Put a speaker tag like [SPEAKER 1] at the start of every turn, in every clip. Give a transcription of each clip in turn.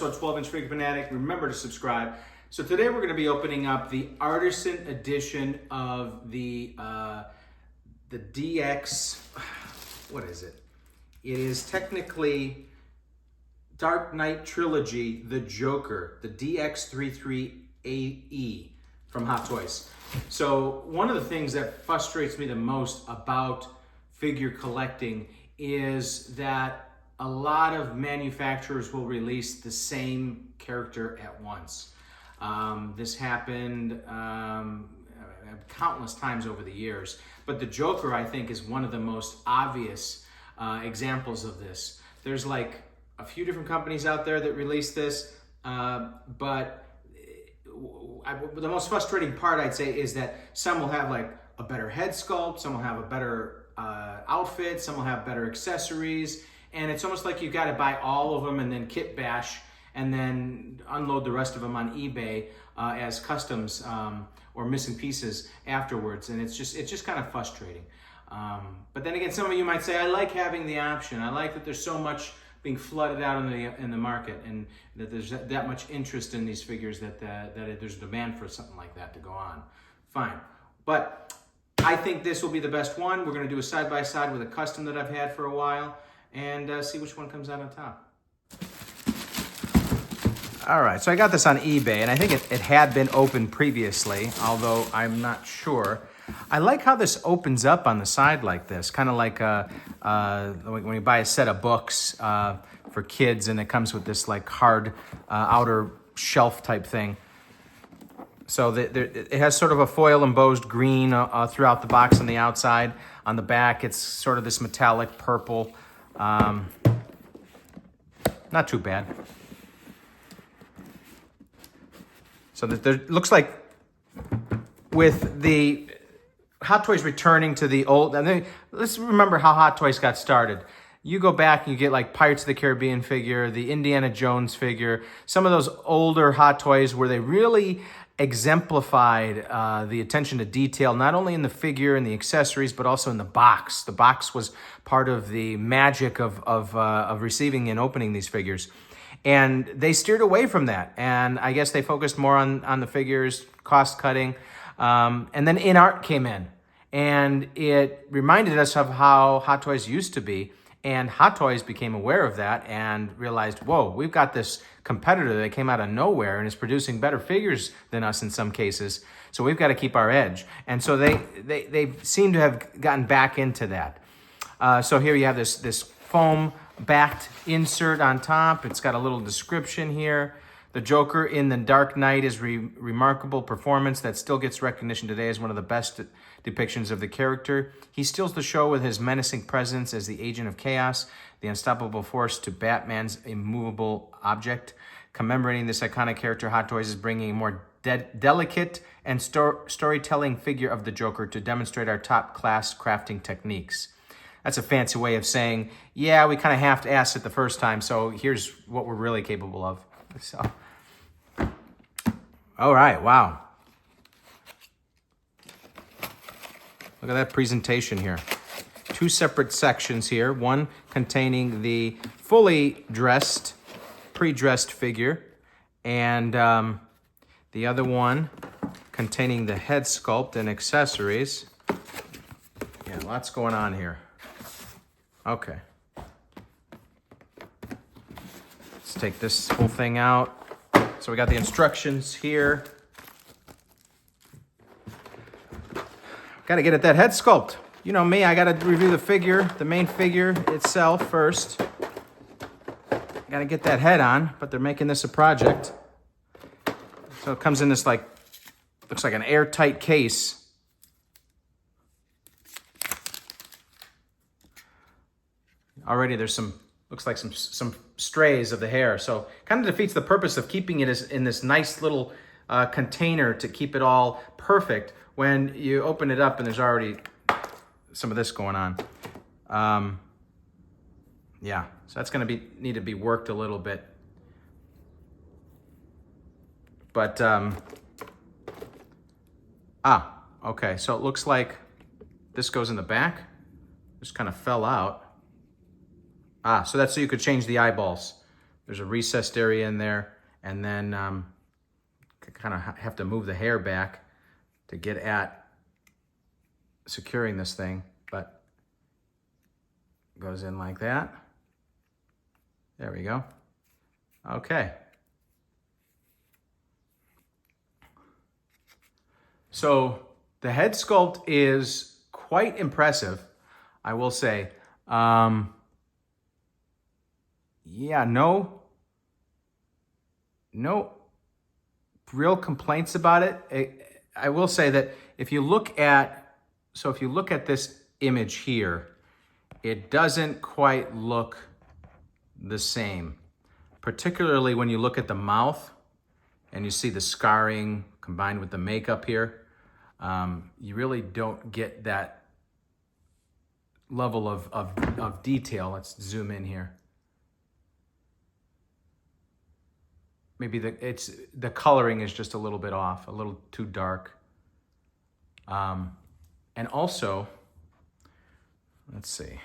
[SPEAKER 1] episode 12-inch Figure Fanatic. Remember to subscribe. So today we're going to be opening up the Artisan edition of the DX, what is it? It is technically Dark Knight Trilogy, the Joker, the DX33AE from Hot Toys. So one of the things that frustrates me the most about figure collecting is that a lot of manufacturers will release the same character at once. This happened countless times over the years, but the Joker, I think, is one of the most obvious examples of this. There's like a few different companies out there that release this, but the most frustrating part, I'd say, is that some will have like a better head sculpt, some will have a better outfit, some will have better accessories, and it's almost like you've got to buy all of them and then kit bash and then unload the rest of them on eBay as customs or missing pieces afterwards, and it's just kind of frustrating. But then again, some of you might say, I like having the option. I like that there's so much being flooded out in the market, and that there's that much interest in these figures that there's a demand for something like that to go on. Fine, but I think this will be the best one. We're going to do a side-by-side with a custom that I've had for a while, and see which one comes out on top. All right, so I got this on eBay, and I think it had been opened previously, although I'm not sure. I like how this opens up on the side like this, kind of like when you buy a set of books for kids, and it comes with this like hard outer shelf type thing. So it has sort of a foil embossed green throughout the box on the outside. On the back, it's sort of this metallic purple. Not too bad. So there looks like with the Hot Toys returning to the old, and then let's remember how Hot Toys got started. You go back and you get like Pirates of the Caribbean figure, the Indiana Jones figure, some of those older Hot Toys where they really exemplified the attention to detail, not only in the figure and the accessories, but also in the box. The box was part of the magic of receiving and opening these figures. And they steered away from that. And I guess they focused more on the figures, cost cutting. And then in-art came in. And it reminded us of how Hot Toys used to be. And Hot Toys became aware of that and realized, whoa, we've got this competitor that came out of nowhere and is producing better figures than us in some cases. So we've got to keep our edge. And so they seem to have gotten back into that. So here you have this foam backed insert on top. It's got a little description here. The Joker in The Dark Knight is remarkable performance that still gets recognition today as one of the best depictions of the character. He steals the show with his menacing presence as the agent of chaos, the unstoppable force to Batman's immovable object. Commemorating this iconic character, Hot Toys is bringing a more delicate and storytelling figure of the Joker to demonstrate our top-class crafting techniques. That's a fancy way of saying, yeah, we kind of half-assed it the first time, so here's what we're really capable of. So, all right, wow. Look at that presentation here. Two separate sections here, one containing the fully dressed, pre-dressed figure, and the other one containing the head sculpt and accessories. Yeah, lots going on here. Okay. Let's take this whole thing out. So we got the instructions here. Got to get at that head sculpt. You know me, I got to review the figure, the main figure itself first. Got to get that head on, but they're making this a project. So it comes in this like, looks like an airtight case. Already there's looks like some strays of the hair. So kind of defeats the purpose of keeping it in this nice little container to keep it all perfect when you open it up and there's already some of this going on. Yeah, so that's gonna need to be worked a little bit. But, okay, so it looks like this goes in the back. Just kind of fell out. So that's so you could change the eyeballs. There's a recessed area in there, and then kind of have to move the hair back to get at securing this thing, but it goes in like that. There we go. Okay. So the head sculpt is quite impressive, I will say. Yeah, no real complaints about it. I will say that if you look at this image here, it doesn't quite look the same, particularly when you look at the mouth and you see the scarring combined with the makeup here. You really don't get that level of detail. Let's zoom in here. Maybe the coloring is just a little bit off, a little too dark. And also, let's see.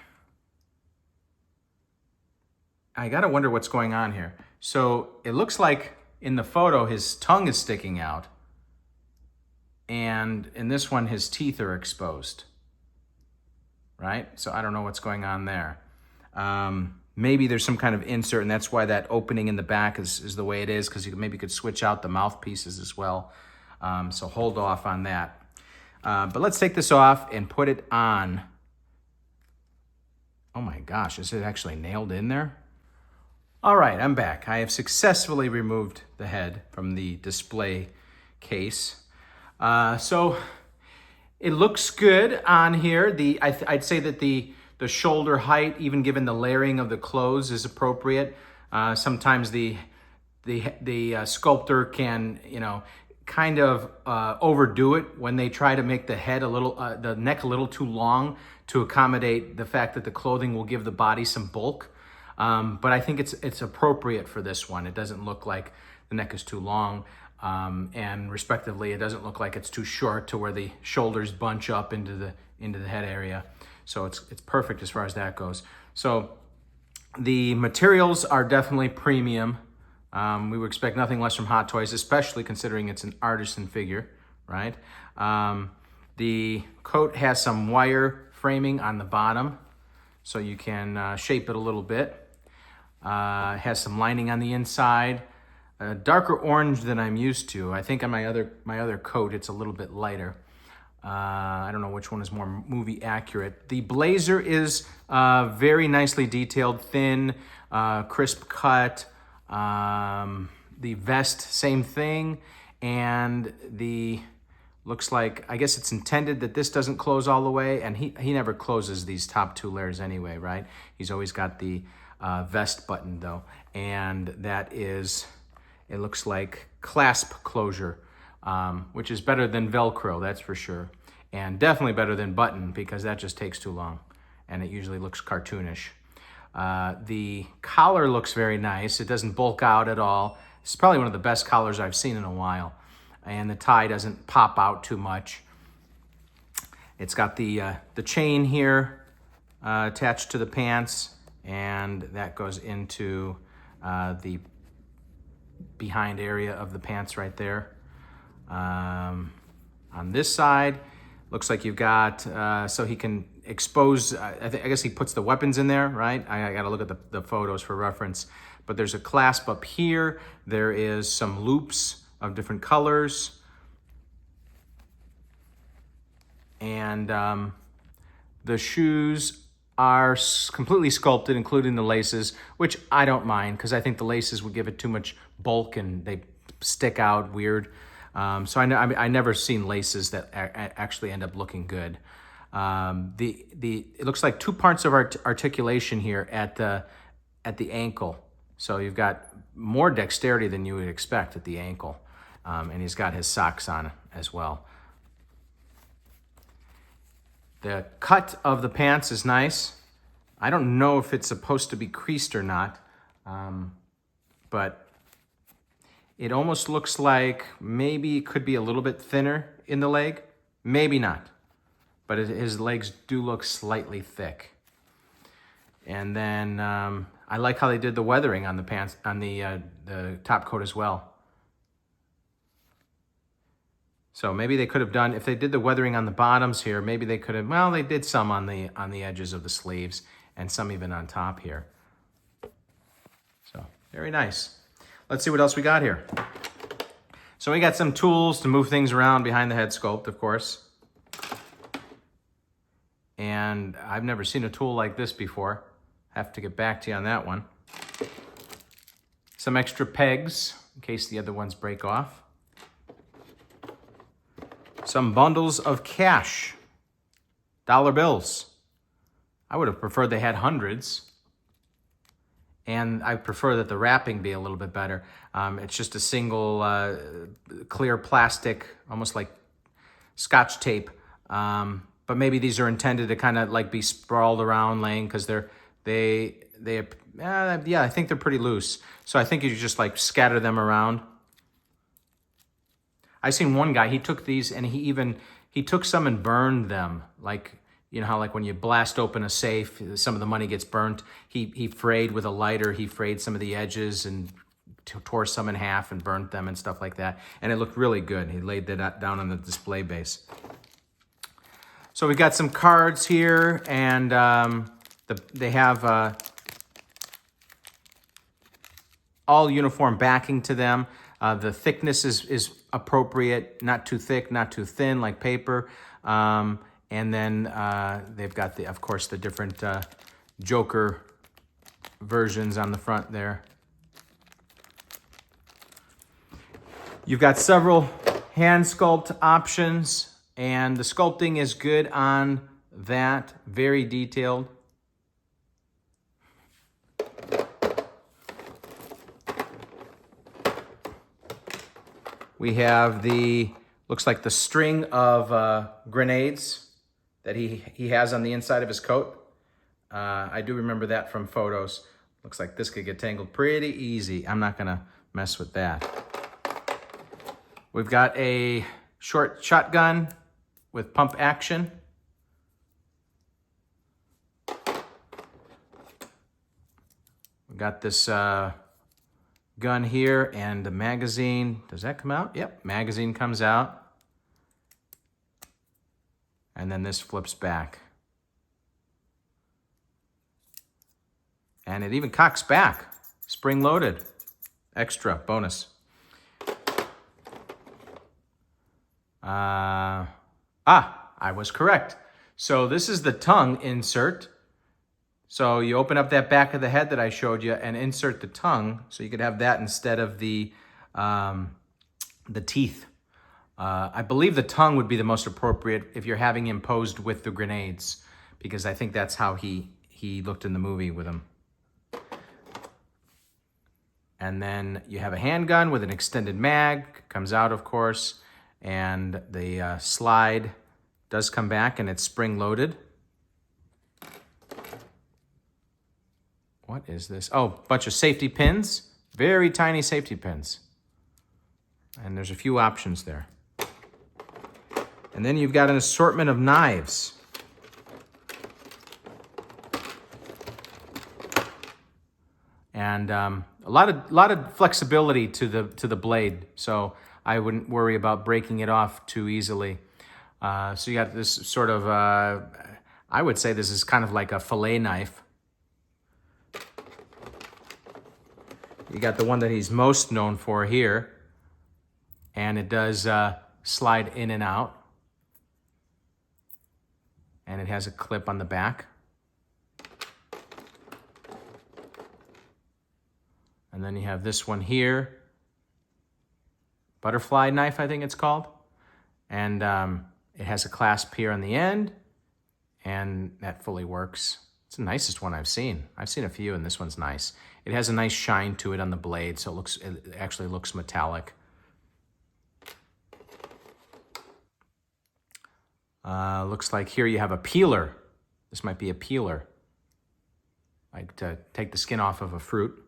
[SPEAKER 1] I gotta wonder what's going on here. So it looks like in the photo his tongue is sticking out, and in this one his teeth are exposed, right? So I don't know what's going on there. Maybe there's some kind of insert, and that's why that opening in the back is the way it is, because you maybe could switch out the mouthpieces as well. So hold off on that. But let's take this off and put it on. Oh my gosh, is it actually nailed in there? All right, I'm back. I have successfully removed the head from the display case. So it looks good on here. I'd say that the shoulder height, even given the layering of the clothes, is appropriate. Sometimes the sculptor can, kind of overdo it when they try to make the head the neck a little too long to accommodate the fact that the clothing will give the body some bulk. But I think it's appropriate for this one. It doesn't look like the neck is too long, and respectively, it doesn't look like it's too short to where the shoulders bunch up into the head area. So it's perfect as far as that goes. So the materials are definitely premium. We would expect nothing less from Hot Toys, especially considering it's an Artisan figure, right? The coat has some wire framing on the bottom, so you can shape it a little bit. It has some lining on the inside, a darker orange than I'm used to. I think on my other coat it's a little bit lighter. I don't know which one is more movie accurate. The blazer is very nicely detailed, thin, crisp cut. The vest, same thing, and looks like, I guess it's intended that this doesn't close all the way, and he never closes these top two layers anyway, right? He's always got the vest button though, and that is, it looks like clasp closure, which is better than Velcro, that's for sure, and definitely better than button, because that just takes too long, and it usually looks cartoonish. The collar looks very nice. It doesn't bulk out at all. It's probably one of the best collars I've seen in a while. And the tie doesn't pop out too much. It's got the chain here attached to the pants, and that goes into the behind area of the pants right there. On this side, looks like you've got, so he can expose, I guess he puts the weapons in there, right? I gotta look at the photos for reference. But there's a clasp up here. There is some loops of different colors. And the shoes are completely sculpted, including the laces, which I don't mind, because I think the laces would give it too much bulk and they stick out weird. So I never seen laces that actually end up looking good. It looks like two parts of articulation here at the ankle. So you've got more dexterity than you would expect at the ankle. And he's got his socks on as well. The cut of the pants is nice. I don't know if it's supposed to be creased or not, but it almost looks like maybe it could be a little bit thinner in the leg. Maybe not, but his legs do look slightly thick. And then I like how they did the weathering on the pants, on the top coat as well. So maybe they could have done, if they did the weathering on the bottoms here, maybe they could have, well, they did some on the edges of the sleeves and some even on top here. So very nice. Let's see what else we got here. So we got some tools to move things around behind the head sculpt, of course. And I've never seen a tool like this before. Have to get back to you on that one. Some extra pegs in case the other ones break off. Some bundles of cash, dollar bills. I would have preferred they had hundreds. And I prefer that the wrapping be a little bit better. It's just a single clear plastic, almost like Scotch tape. But maybe these are intended to kind of like be sprawled around laying because yeah, I think they're pretty loose. So I think you just like scatter them around. I seen one guy, he took these and he took some and burned them. Like, you know how like when you blast open a safe, some of the money gets burnt. He frayed with a lighter, he frayed some of the edges and tore some in half and burnt them and stuff like that. And it looked really good. He laid that down on the display base. So we got some cards here, and they have all uniform backing to them. The thickness is appropriate, not too thick, not too thin like paper. And then they've got, of course, the different Joker versions on the front there. You've got several hand sculpt options, and the sculpting is good on that, very detailed. We have looks like the string of grenades that he has on the inside of his coat. I do remember that from photos. Looks like this could get tangled pretty easy. I'm not gonna mess with that. We've got a short shotgun with pump action. We've got this gun here and the magazine. Does that come out? Yep, magazine comes out. And then this flips back. And it even cocks back. Spring loaded. Extra bonus. I was correct. So this is the tongue insert. So you open up that back of the head that I showed you and insert the tongue, so you could have that instead of the teeth. I believe the tongue would be the most appropriate if you're having him posed with the grenades, because I think that's how he looked in the movie with them. And then you have a handgun with an extended mag, comes out, of course, and the slide does come back and it's spring loaded. What is this? Oh, bunch of safety pins, very tiny safety pins. And there's a few options there. And then you've got an assortment of knives. And a lot of flexibility to the blade, so I wouldn't worry about breaking it off too easily. So you got this sort of, I would say this is kind of like a fillet knife. You got the one that he's most known for here, and it does slide in and out. And it has a clip on the back. And then you have this one here, butterfly knife, I think it's called. And it has a clasp here on the end, and that fully works. It's the nicest one I've seen. I've seen a few, and this one's nice. It has a nice shine to it on the blade, so it actually looks metallic. Looks like here you have a peeler. This might be a peeler, like to take the skin off of a fruit.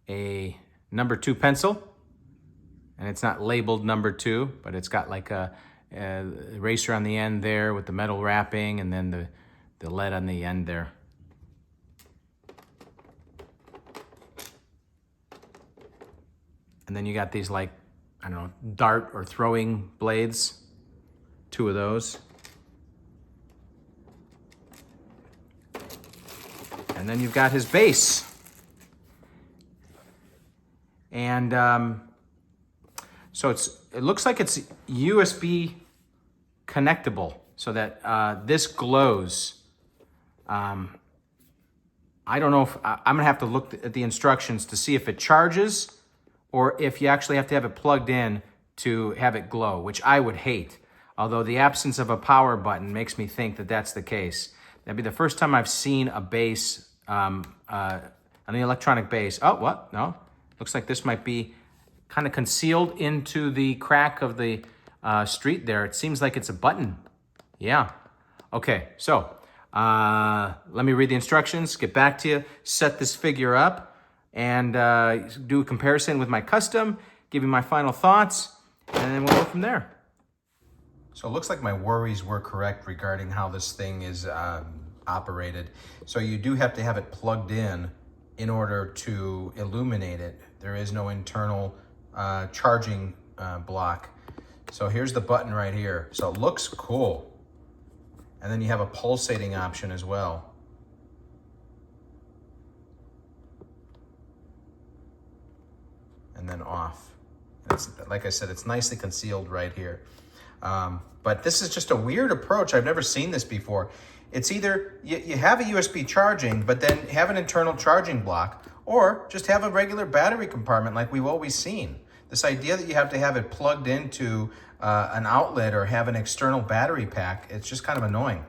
[SPEAKER 1] A number 2 pencil, and it's not labeled number 2, but it's got like a eraser on the end there with the metal wrapping, and then the lead on the end there. And then you got these, like, I don't know, dart or throwing blades, 2 of those. And then you've got his base. And so it looks like it's USB connectable, so that this glows. I don't know if I'm gonna have to look at the instructions to see if it charges or if you actually have to have it plugged in to have it glow, which I would hate. Although the absence of a power button makes me think that that's the case. That'd be the first time I've seen a base, an electronic base. Oh, what? No. Looks like this might be kind of concealed into the crack of the street there. It seems like it's a button. Yeah. Okay, so let me read the instructions, get back to you, set this figure up, and do a comparison with my custom, give you my final thoughts, and then we'll go from there. So it looks like my worries were correct regarding how this thing is operated. So you do have to have it plugged in order to illuminate it. There is no internal charging block. So here's the button right here. So it looks cool. And then you have a pulsating option as well. And then off. And it's, like I said, it's nicely concealed right here. But this is just a weird approach. I've never seen this before. It's either you have a USB charging, but then have an internal charging block, or just have a regular battery compartment like we've always seen. This idea that you have to have it plugged into an outlet or have an external battery pack, it's just kind of annoying.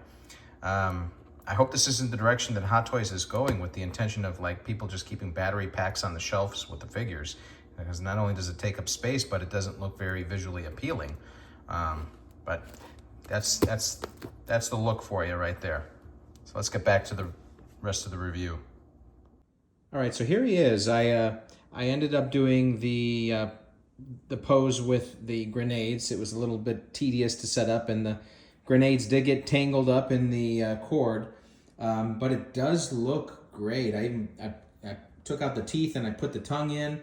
[SPEAKER 1] I hope this isn't the direction that Hot Toys is going, with the intention of like people just keeping battery packs on the shelves with the figures, because not only does it take up space, but it doesn't look very visually appealing. But that's the look for you right there. So let's get back to the rest of the review. All right, so here he is. I ended up doing the pose with the grenades. It was a little bit tedious to set up, and the grenades did get tangled up in the cord, but it does look great. I took out the teeth and I put the tongue in,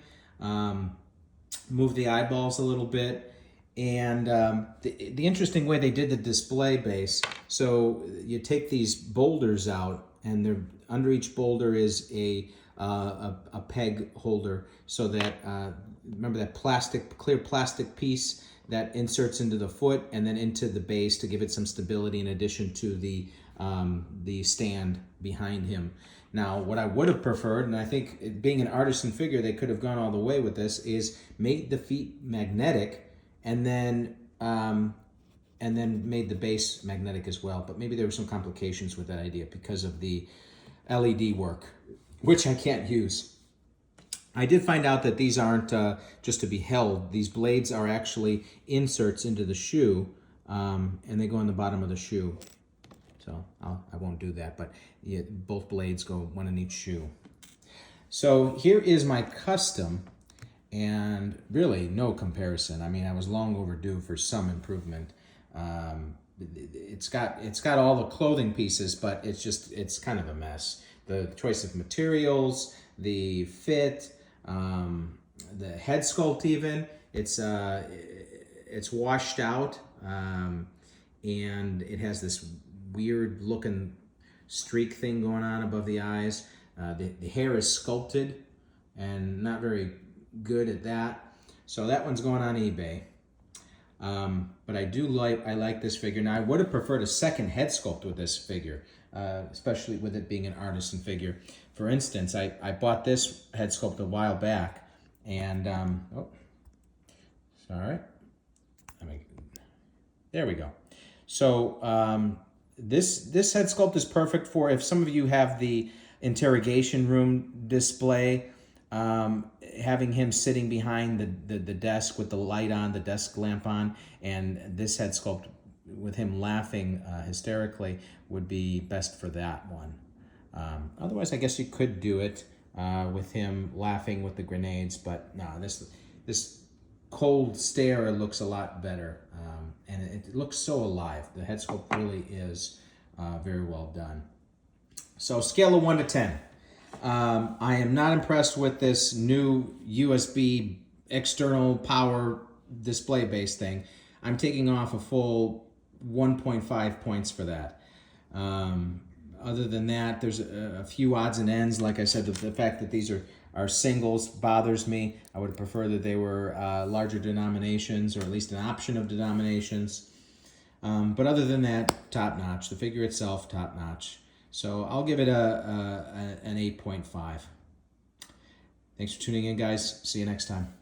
[SPEAKER 1] moved the eyeballs a little bit, and the interesting way they did the display base, so you take these boulders out, and they're, under each boulder is a peg holder, so that remember that clear plastic piece that inserts into the foot and then into the base to give it some stability, in addition to the stand behind him. Now, what I would have preferred, and I think it being an Artisan figure, they could have gone all the way with this, is made the feet magnetic, and then made the base magnetic as well. But maybe there were some complications with that idea because of the LED work, which I can't use. I did find out that these aren't just to be held. These blades are actually inserts into the shoe, and they go in the bottom of the shoe. So I won't do that, but yeah, both blades go one in each shoe. So here is my custom, and really no comparison. I mean, I was long overdue for some improvement. It's got all the clothing pieces, but it's kind of a mess. The choice of materials, the fit, the head sculpt, even it's washed out, and it has this weird looking streak thing going on above the eyes. The hair is sculpted and not very good at that. So that one's going on eBay. But I like this figure. Now, I would have preferred a second head sculpt with this figure, especially with it being an Artisan figure. For instance, I bought this head sculpt a while back, and sorry. There we go. So this head sculpt is perfect for if some of you have the interrogation room display, having him sitting behind the desk with the light on, the desk lamp on, and this head sculpt with him laughing hysterically would be best for that one. Otherwise, I guess you could do it with him laughing with the grenades, but no, this cold stare, it looks a lot better. And it looks so alive. The head sculpt really is very well done. So scale of 1 to 10. I am not impressed with this new USB external power display base thing. I'm taking off a full 1.5 points for that. Other than that, there's a few odds and ends. Like I said, the fact that these are singles bothers me. I would prefer that they were larger denominations, or at least an option of denominations. But other than that, top notch. The figure itself, top notch. So I'll give it an 8.5. Thanks for tuning in, guys. See you next time.